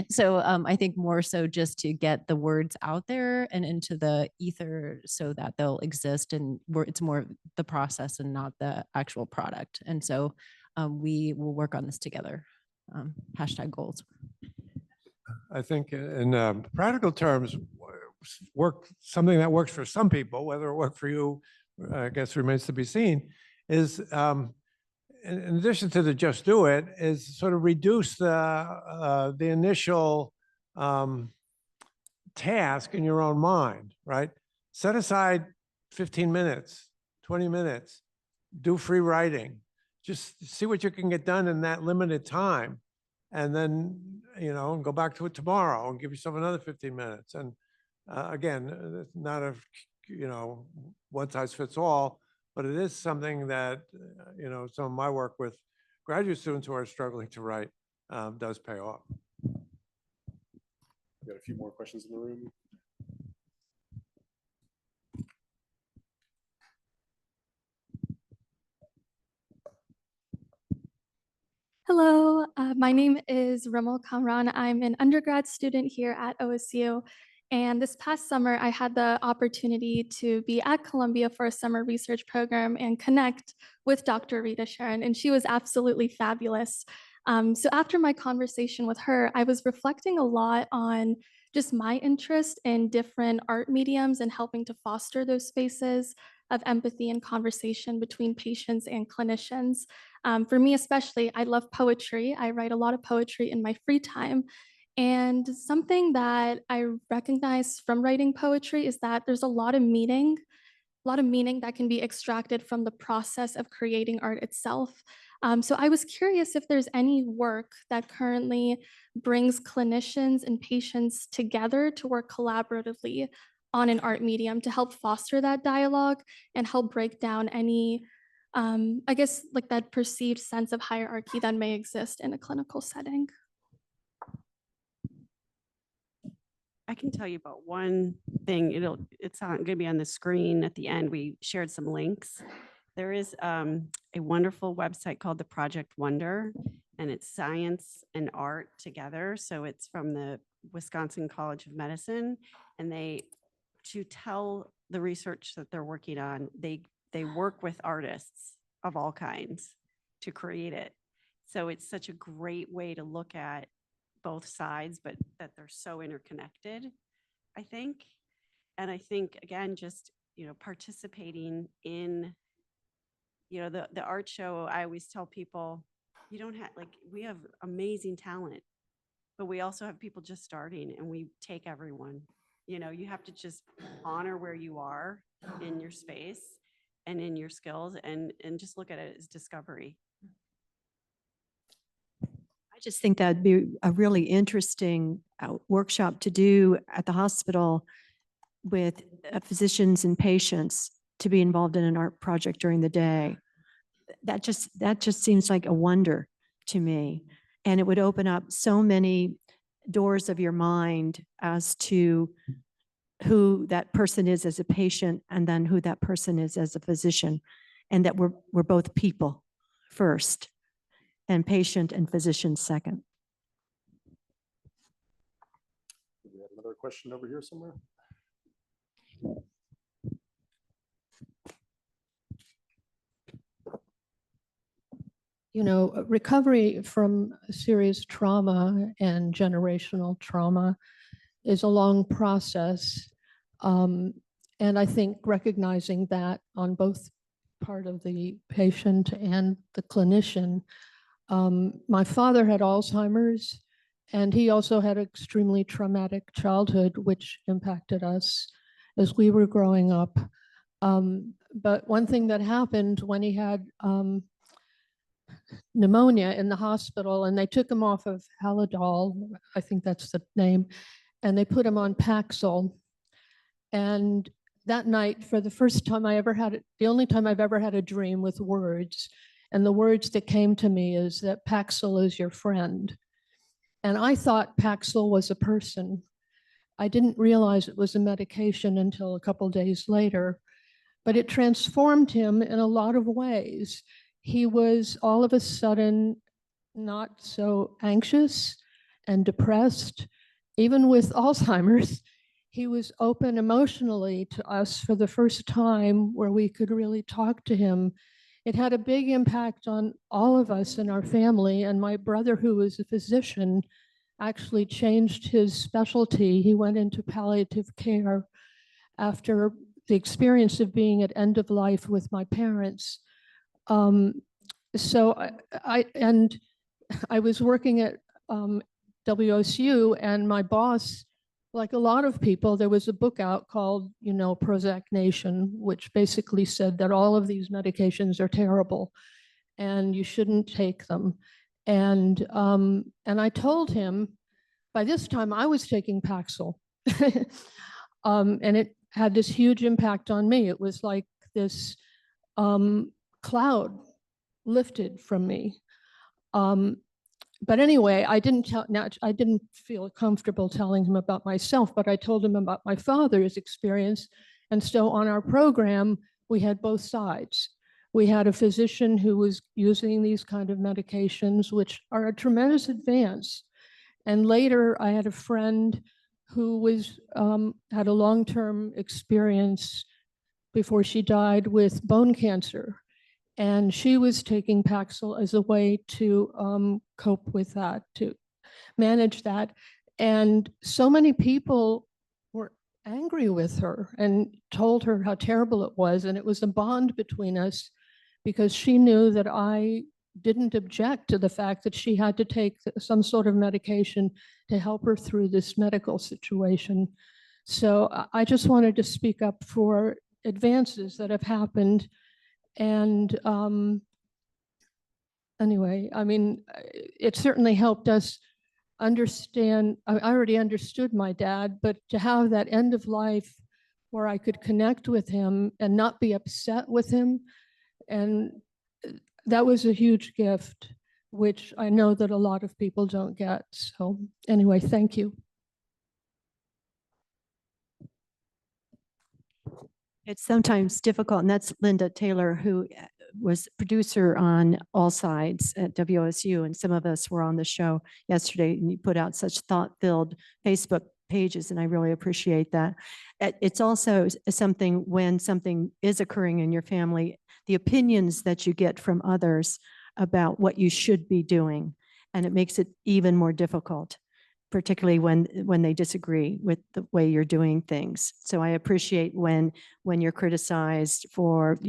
So I think more so just to get the words out there and into the ether so that they'll exist, and it's more the process and not the actual product. And so we will work on this together. #goals. I think in practical terms, something that works for some people, whether it worked for you, I guess remains to be seen, is, in addition to the just do it, is sort of reduce the initial task in your own mind, right? Set aside 15 minutes, 20 minutes, do free writing. Just see what you can get done in that limited time. And then, go back to it tomorrow and give yourself another 15 minutes. And again, it's not a, one size fits all, but it is something that, some of my work with graduate students who are struggling to write does pay off. We got a few more questions in the room. Hello, my name is Rimmel Kamran. I'm an undergrad student here at OSU. And this past summer, I had the opportunity to be at Columbia for a summer research program and connect with Dr. Rita Sharon, and she was absolutely fabulous. So after my conversation with her, I was reflecting a lot on just my interest in different art mediums and helping to foster those spaces of empathy and conversation between patients and clinicians. For me especially, I love poetry. I write a lot of poetry in my free time. And something that I recognize from writing poetry is that there's a lot of meaning that can be extracted from the process of creating art itself. So I was curious if there's any work that currently brings clinicians and patients together to work collaboratively on an art medium to help foster that dialogue and help break down any, I guess, like that perceived sense of hierarchy that may exist in a clinical setting. I can tell you about one thing. It's going to be on the screen at the end. We shared some links. There is a wonderful website called the Project Wonder, and it's science and art together. So it's from the Wisconsin College of Medicine, and to tell the research that they're working on, they work with artists of all kinds to create it. So it's such a great way to look at both sides, but that they're so interconnected, I think. And I think, again, just, participating in, the art show, I always tell people, you don't have, we have amazing talent, but we also have people just starting, and we take everyone. You have to just honor where you are in your space and in your skills, and just look at it as discovery. I just think that'd be a really interesting workshop to do at the hospital with physicians and patients to be involved in an art project during the day. That just seems like a wonder to me. And it would open up so many doors of your mind as to who that person is as a patient, and then who that person is as a physician, and that we're both people first, and patient and physician second. We have another question over here somewhere. Recovery from serious trauma and generational trauma is a long process. And I think recognizing that on both part of the patient and the clinician. My father had Alzheimer's, and he also had an extremely traumatic childhood, which impacted us as we were growing up. But one thing that happened when he had pneumonia in the hospital, and they took him off of Halidol, I think that's the name, and they put him on Paxil. And that night, for the first time I ever had it, the only time I've ever had a dream with words, and the words that came to me is that Paxil is your friend. And I thought Paxil was a person. I didn't realize it was a medication until a couple days later, but it transformed him in a lot of ways. He was all of a sudden not so anxious and depressed. Even with Alzheimer's, he was open emotionally to us for the first time, where we could really talk to him. It had a big impact on all of us in our family. And my brother, who was a physician, actually changed his specialty. He went into palliative care after the experience of being at end of life with my parents. So and I was working at WSU, and my boss, like a lot of people, there was a book out called, Prozac Nation, which basically said that all of these medications are terrible and you shouldn't take them. And I told him, by this time I was taking Paxil, and it had this huge impact on me. It was like this cloud lifted from me. But anyway, I didn't feel comfortable telling him about myself, but I told him about my father's experience. And so on our program, we had both sides. We had a physician who was using these kind of medications, which are a tremendous advance. And later I had a friend who was had a long-term experience before she died with bone cancer. And she was taking Paxil as a way to cope with that, to manage that. And so many people were angry with her and told her how terrible it was. And it was a bond between us because she knew that I didn't object to the fact that she had to take some sort of medication to help her through this medical situation. So I just wanted to speak up for advances that have happened. And anyway, I mean, it certainly helped us understand. I already understood my dad, but to have that end of life where I could connect with him and not be upset with him, and that was a huge gift, which I know that a lot of people don't get. So anyway, thank you. It's sometimes difficult, and that's Linda Taylor, who was producer on All Sides at WSU, and some of us were on the show yesterday, and you put out such thought-filled Facebook pages, and I really appreciate that. It's also something when something is occurring in your family, the opinions that you get from others about what you should be doing, and it makes it even more difficult, particularly when they disagree with the way you're doing things. So I appreciate when you're criticized for,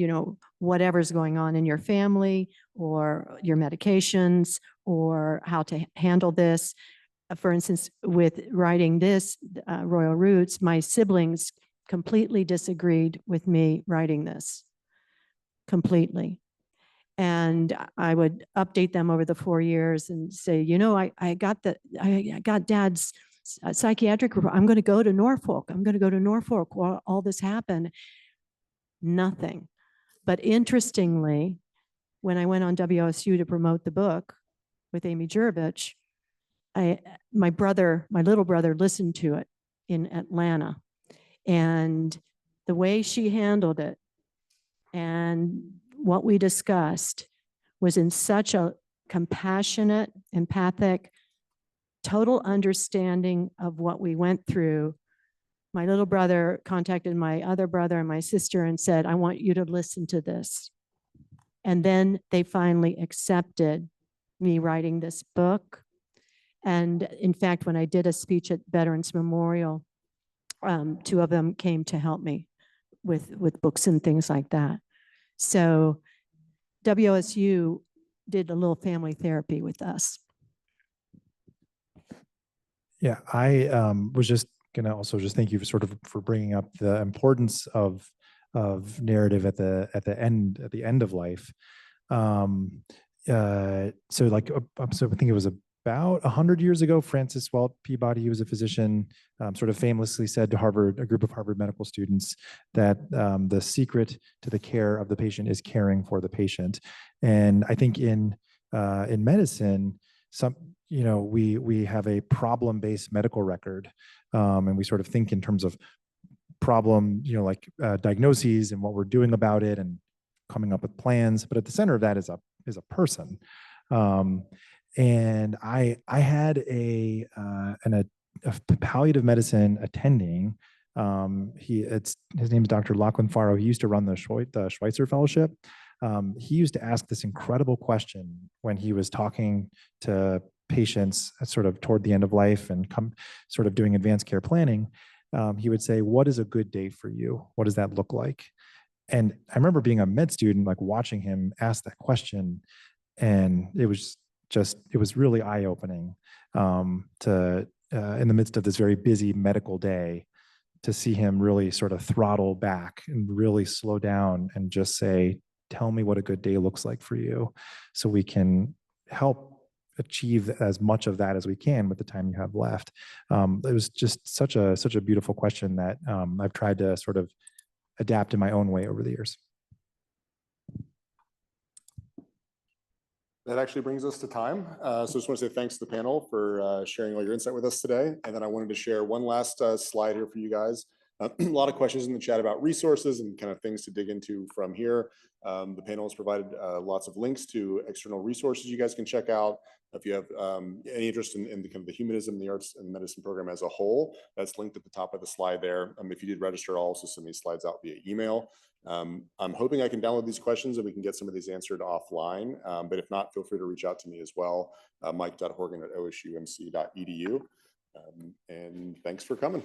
whatever's going on in your family or your medications or how to handle this. For instance, with writing this, Royal Roots, my siblings completely disagreed with me writing this, completely. And I would update them over the 4 years and say, I got Dad's psychiatric report. I'm going to go to Norfolk. I'm going to go to Norfolk while all this happened. Nothing. But interestingly, when I went on WSU to promote the book with Amy Jurovich, my little brother listened to it in Atlanta. And the way she handled it and what we discussed was in such a compassionate, empathic, total understanding of what we went through. My little brother contacted my other brother and my sister and said, I want you to listen to this. And then they finally accepted me writing this book. And in fact, when I did a speech at Veterans Memorial, 2 of them came to help me with books and things like that. So WSU did a little family therapy with us. Yeah, I was just going to also just thank you for bringing up the importance of narrative at the end of life. So I think it was about 100 years ago, Francis Walt Peabody, he was a physician, sort of famously said to a group of Harvard medical students that the secret to the care of the patient is caring for the patient. And I think in medicine, we have a problem-based medical record, and we sort of think in terms of problem, diagnoses and what we're doing about it and coming up with plans. But at the center of that is a person. And I had a palliative medicine attending. His name is Dr. Lachlan Faro. He used to run the Schweitzer Fellowship. He used to ask this incredible question when he was talking to patients sort of toward the end of life and sort of doing advanced care planning. He would say, what is a good day for you? What does that look like? And I remember being a med student, like watching him ask that question. And it was really eye-opening to, in the midst of this very busy medical day, to see him really sort of throttle back and really slow down and just say, tell me what a good day looks like for you, so we can help achieve as much of that as we can with the time you have left. It was just such a beautiful question that I've tried to sort of adapt in my own way over the years. That actually brings us to time. So I just want to say thanks to the panel for sharing all your insight with us today. And then I wanted to share one last slide here for you guys. A lot of questions in the chat about resources and kind of things to dig into from here. The panel has provided lots of links to external resources you guys can check out. If you have any interest in the kind of the humanism, the arts and medicine program as a whole, that's linked at the top of the slide there. If you did register, I'll also send these slides out via email. I'm hoping I can download these questions and we can get some of these answered offline. But if not, feel free to reach out to me as well, mike.horgan@osumc.edu. And thanks for coming.